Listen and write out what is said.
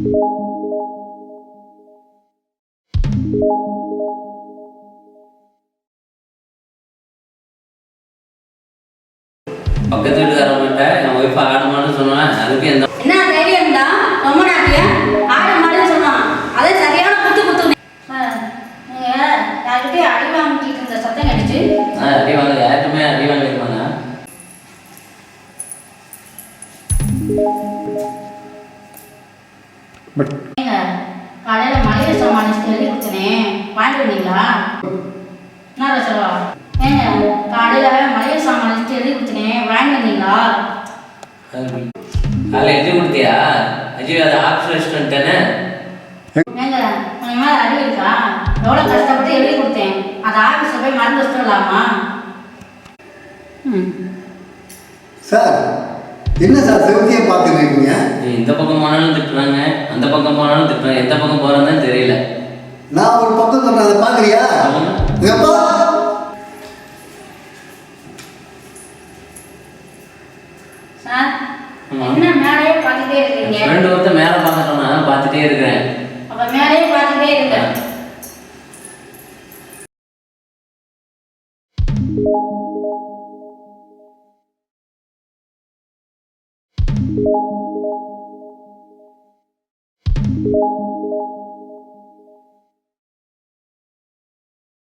பக்கத்து வீட்டுக்காரவங்கிட்ட என் ஒய்ஃப் ஆடு மாடுன்னு சொன்னேன். அதுக்கு எந்த என்ன தைரியம்டா? ரொம்ப நாட்டியா ஆடு மாடுன்னு சொன்னான். அதே சரியான குத்து சார். நீங்க யார்கிட்டயும் அடி வாங்கிட்டு இருந்த சத்தம் கடிச்சு அடி வாங்க யாருக்குமே அடி வாங்கிருப்பாங்க. காலையில மளிகை சாமான் எழுதி கொடுத்தனே வாங்கிட்டு வந்தீங்களா? என்ன ரசவா? ஏங்க காலையில மளிகை சாமான் எழுதி கொடுத்தனே வாங்கிட்டு வந்தீங்களா? அதில் எழுதி கொடுத்தியா? அஜி அது ஆஃபீஸ் ரெஸ்டாரண்ட் தானே? ஏங்க உங்க மேலே அடி இருக்கா? எவ்வளோ கஷ்டப்பட்டு எழுதி கொடுத்தேன். அது ஆஃபீஸில் போய் மறந்து வச்சுடலாமா? சார் என்ன சார் செவத்தியே பார்த்துட்டு இருக்கீங்க? இந்த பக்கம் போனாலும் திட்டுறாங்க, அந்த பக்கம் போனாலும் திட்டுறாங்க. எந்த பக்கம் போகிறதுன்னு தெரியல. நான் ஒரு பக்கம் சொல்கிறேன், அதை பார்க்குறியா? எங்கப்பா சார் என்ன மேலேயே பார்த்துட்டே இருக்கீங்க? ரெண்டு ஒருத்தர் மேலே பார்த்துட்டோம்னா பார்த்துட்டே இருக்கிறேன். அப்போ மேலேயே பார்த்துட்டே இருக்கேன். you